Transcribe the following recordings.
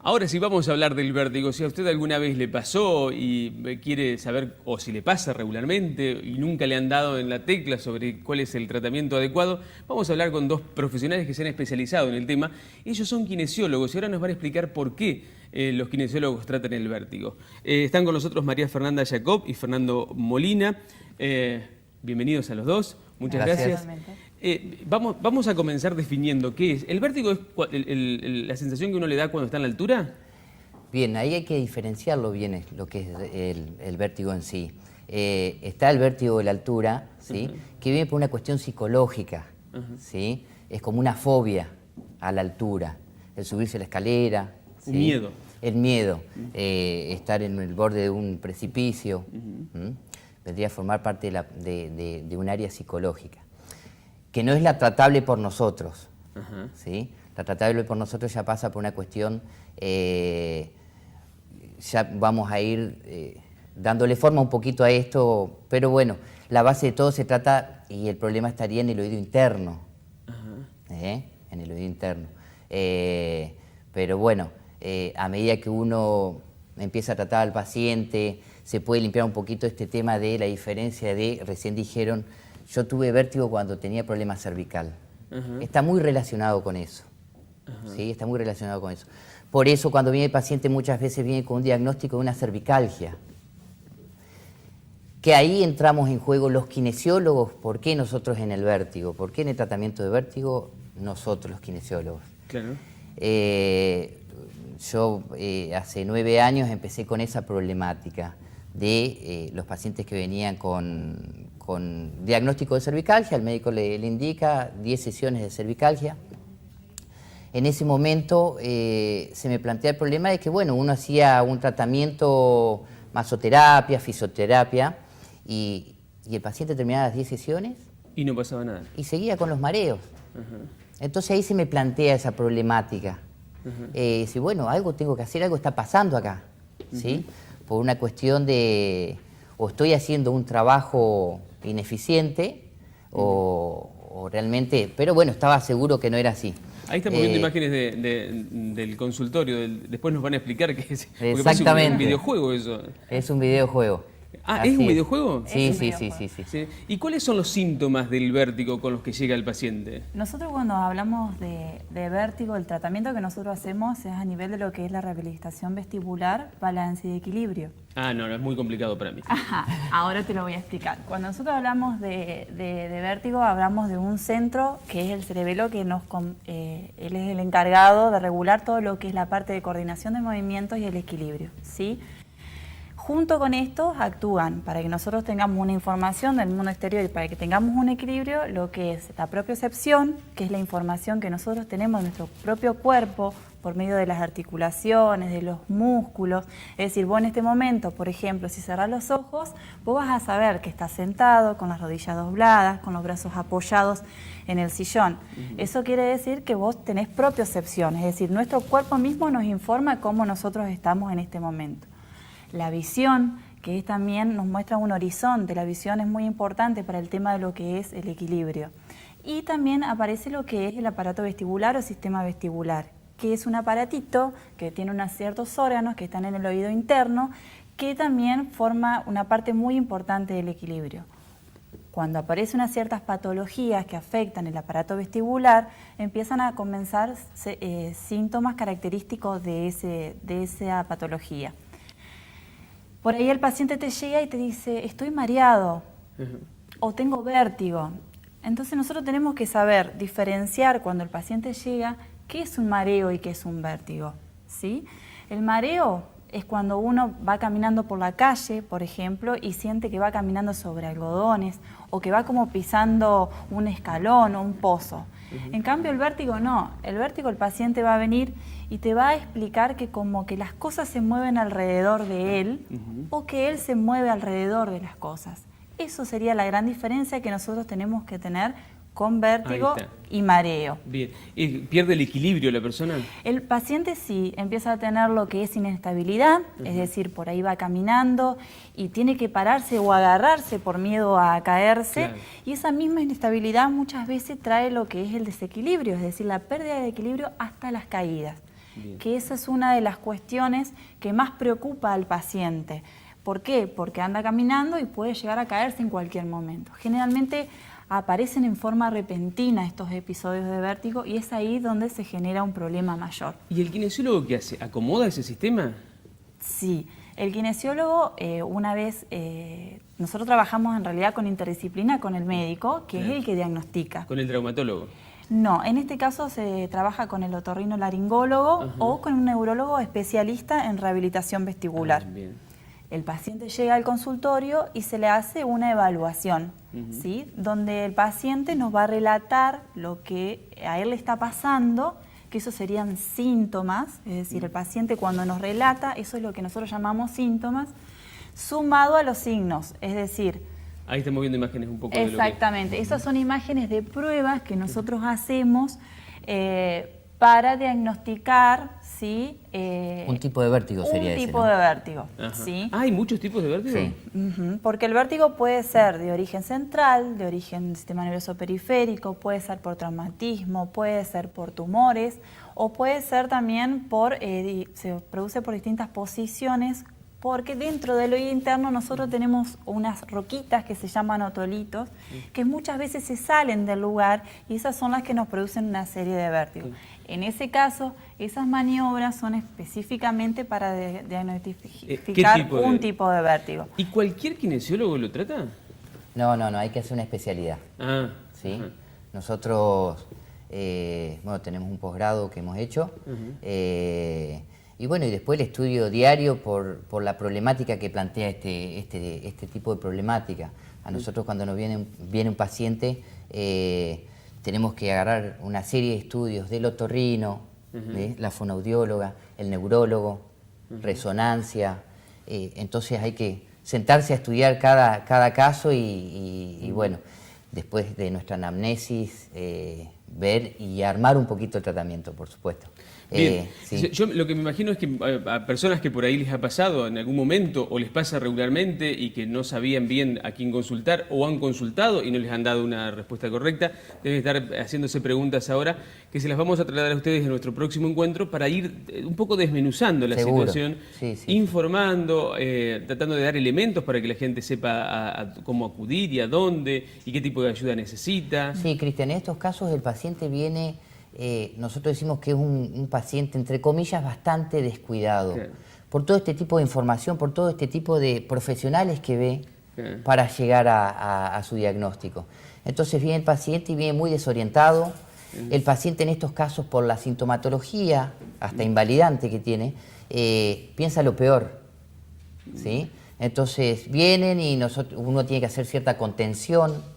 Ahora sí vamos a hablar del vértigo. Si a usted alguna vez le pasó y quiere saber, o si le pasa regularmente y nunca le han dado en la tecla sobre cuál es el tratamiento adecuado, vamos a hablar con dos profesionales que se han especializado en el tema. Ellos son kinesiólogos y ahora nos van a explicar por qué los kinesiólogos tratan el vértigo. Están con nosotros María Fernanda Jacob y Fernando Molina. Bienvenidos a los dos. Muchas gracias. Vamos a comenzar definiendo qué es. ¿El vértigo es la sensación que uno le da cuando está en la altura? Bien, ahí hay que diferenciarlo bien lo que es el vértigo en sí. Está el vértigo de la altura, ¿sí? Que viene por una cuestión psicológica, ¿sí? Es como una fobia a la altura, el subirse a la escalera. ¿Sí? Un miedo. El miedo, estar en el borde de un precipicio, vendría a formar parte de un área psicológica, que no es la tratable por nosotros, ¿sí? La tratable por nosotros ya pasa por una cuestión, ya vamos a ir dándole forma un poquito a esto, pero bueno, la base de todo se trata, y el problema estaría en el oído interno, en el oído interno. Pero bueno, a medida que uno empieza a tratar al paciente, se puede limpiar un poquito este tema de la diferencia de, recién dijeron, yo tuve vértigo cuando tenía problema cervical. Está muy relacionado con eso. ¿Sí? Está muy relacionado con eso. Por eso cuando viene el paciente muchas veces viene con un diagnóstico de una cervicalgia. Que ahí entramos en juego los kinesiólogos. ¿Por qué nosotros en el vértigo? ¿Por qué en el tratamiento de vértigo nosotros los kinesiólogos? Claro. Yo hace 9 años empecé con esa problemática de los pacientes que venían con diagnóstico de cervicalgia. El médico le indica 10 sesiones de cervicalgia. En ese momento se me plantea el problema de que, bueno, uno hacía un tratamiento, masoterapia, fisioterapia, y el paciente terminaba las 10 sesiones. Y no pasaba nada. Y seguía con los mareos. Entonces ahí se me plantea esa problemática. Si bueno, algo tengo que hacer, algo está pasando acá, ¿sí? Por una cuestión de, o estoy haciendo un trabajo ineficiente, o realmente, pero bueno, estaba seguro que no era así. Ahí estamos viendo imágenes del consultorio, después nos van a explicar qué es. Exactamente. Es un videojuego eso. Es un videojuego. Ah, ¿es un videojuego? Sí. ¿Y cuáles son los síntomas del vértigo con los que llega el paciente? Nosotros cuando hablamos de vértigo, el tratamiento que nosotros hacemos es a nivel de lo que es la rehabilitación vestibular, balance y equilibrio. Ah, no, es muy complicado para mí. Ajá, ahora te lo voy a explicar. Cuando nosotros hablamos de vértigo, hablamos de un centro que es el cerebelo, que él es el encargado de regular todo lo que es la parte de coordinación de movimientos y el equilibrio, ¿sí? Junto con esto actúan para que nosotros tengamos una información del mundo exterior y para que tengamos un equilibrio, lo que es la propiocepción, que es la información que nosotros tenemos de nuestro propio cuerpo por medio de las articulaciones, de los músculos. Es decir, vos en este momento, por ejemplo, si cerrás los ojos, vos vas a saber que estás sentado, con las rodillas dobladas, con los brazos apoyados en el sillón. Eso quiere decir que vos tenés propiocepción, es decir, nuestro cuerpo mismo nos informa cómo nosotros estamos en este momento. La visión, que también nos muestra un horizonte, la visión es muy importante para el tema de lo que es el equilibrio. Y también aparece lo que es el aparato vestibular o sistema vestibular, que es un aparatito que tiene unos ciertos órganos que están en el oído interno, que también forma una parte muy importante del equilibrio. Cuando aparecen unas ciertas patologías que afectan el aparato vestibular, empiezan a comenzar síntomas característicos de esa patología. Por ahí el paciente te llega y te dice, estoy mareado o tengo vértigo. Entonces nosotros tenemos que saber diferenciar cuando el paciente llega qué es un mareo y qué es un vértigo, ¿sí? El mareo es cuando uno va caminando por la calle, por ejemplo, y siente que va caminando sobre algodones o que va como pisando un escalón o un pozo. En cambio el vértigo no, el vértigo el paciente va a venir y te va a explicar que como que las cosas se mueven alrededor de él o que él se mueve alrededor de las cosas. Eso sería la gran diferencia que nosotros tenemos que tener con vértigo y mareo. Bien. ¿Y pierde el equilibrio la persona? El paciente sí empieza a tener lo que es inestabilidad, es decir, por ahí va caminando y tiene que pararse o agarrarse por miedo a caerse, y esa misma inestabilidad muchas veces trae lo que es el desequilibrio, es decir, la pérdida de equilibrio hasta las caídas. Bien. que esa es una de las cuestiones que más preocupa al paciente. ¿Por qué? Porque anda caminando y puede llegar a caerse en cualquier momento. Generalmente aparecen en forma repentina estos episodios de vértigo y es ahí donde se genera un problema mayor. ¿Y el kinesiólogo qué hace? ¿Acomoda ese sistema? Sí, el kinesiólogo nosotros trabajamos en realidad con interdisciplina con el médico, que es el que diagnostica. ¿Con el traumatólogo? No, en este caso se trabaja con el otorrinolaringólogo o con un neurólogo especialista en rehabilitación vestibular. Bien. El paciente llega al consultorio y se le hace una evaluación, ¿sí? Donde el paciente nos va a relatar lo que a él le está pasando, que esos serían síntomas, es decir, el paciente cuando nos relata, eso es lo que nosotros llamamos síntomas, sumado a los signos, es decir... Ahí estamos viendo imágenes un poco de lo que... Exactamente, esas son imágenes de pruebas que nosotros hacemos para diagnosticar, ¿sí? Un tipo de vértigo sería ese, Un tipo ¿no? de vértigo, Ajá. ¿sí? ¿Hay muchos tipos de vértigo? Sí. Porque el vértigo puede ser de origen central, de origen del sistema nervioso periférico, puede ser por traumatismo, puede ser por tumores o puede ser también se produce por distintas posiciones, porque dentro del oído interno nosotros tenemos unas roquitas que se llaman otolitos, que muchas veces se salen del lugar y esas son las que nos producen una serie de vértigos. En ese caso, esas maniobras son específicamente para diagnosticar un tipo de vértigo. ¿Y cualquier kinesiólogo lo trata? No, hay que hacer una especialidad. Ah, ¿Sí? ajá. Nosotros, tenemos un posgrado que hemos hecho. Y bueno, y después el estudio diario por la problemática que plantea este tipo de problemática. A nosotros cuando nos viene un paciente, tenemos que agarrar una serie de estudios del otorrino, la fonoaudióloga, el neurólogo, resonancia. Entonces hay que sentarse a estudiar cada caso y bueno, después de nuestra anamnesis, ver y armar un poquito el tratamiento, por supuesto. Bien, Sí. yo lo que me imagino es que a personas que por ahí les ha pasado en algún momento o les pasa regularmente y que no sabían bien a quién consultar o han consultado y no les han dado una respuesta correcta, deben estar haciéndose preguntas ahora que se las vamos a trasladar a ustedes en nuestro próximo encuentro para ir un poco desmenuzando la Seguro. situación, Sí. informando, tratando de dar elementos para que la gente sepa a cómo acudir y a dónde y qué tipo de ayuda necesita. Sí, Cristian, en estos casos el paciente viene, nosotros decimos que es un paciente, entre comillas, bastante descuidado. Claro. Por todo este tipo de información, por todo este tipo de profesionales que ve Claro. para llegar a su diagnóstico. Entonces viene el paciente y viene muy desorientado. El paciente en estos casos, por la sintomatología, hasta invalidante que tiene, piensa lo peor, ¿sí? Entonces vienen y uno tiene que hacer cierta contención.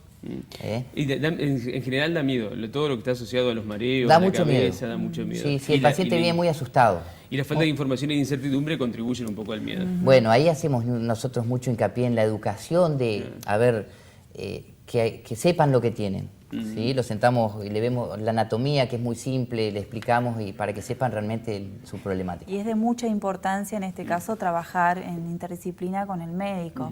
Y en general da miedo, todo lo que está asociado a los mareos, Da a la mucho miedo. cabeza, da mucho miedo. Sí, Y el paciente viene muy asustado. Y la falta de información y de incertidumbre contribuyen un poco al miedo. Bueno, ahí hacemos nosotros mucho hincapié en la educación de, que sepan lo que tienen. ¿Sí? Lo sentamos y le vemos la anatomía, que es muy simple, le explicamos y para que sepan realmente su problemática. Y es de mucha importancia en este caso trabajar en interdisciplina con el médico,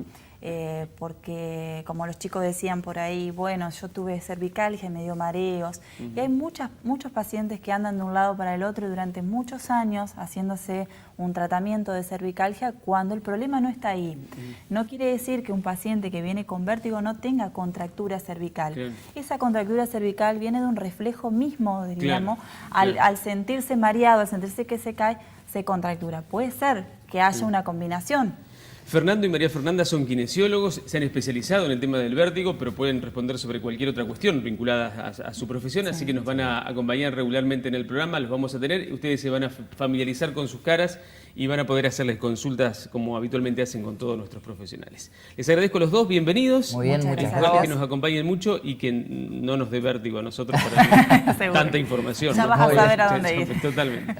porque como los chicos decían por ahí, bueno, yo tuve cervicalgia, me dio mareos, y hay muchos pacientes que andan de un lado para el otro durante muchos años haciéndose un tratamiento de cervicalgia cuando el problema no está ahí. No quiere decir que un paciente que viene con vértigo no tenga contractura cervical. Claro. Esa contractura cervical viene de un reflejo mismo, digamos, Claro. al sentirse mareado, al sentirse que se cae, se contractura. Puede ser que haya una combinación. Fernando y María Fernanda son kinesiólogos, se han especializado en el tema del vértigo, pero pueden responder sobre cualquier otra cuestión vinculada a su profesión, así que nos van a acompañar regularmente en el programa, los vamos a tener, ustedes se van a familiarizar con sus caras y van a poder hacerles consultas como habitualmente hacen con todos nuestros profesionales. Les agradezco a los dos, bienvenidos. Muy bien, muchas Ojalá gracias. que nos acompañen mucho y que no nos dé vértigo a nosotros para Seguro. tanta información. Ya ¿no? vas a Muy saber bien. a dónde ir. Totalmente.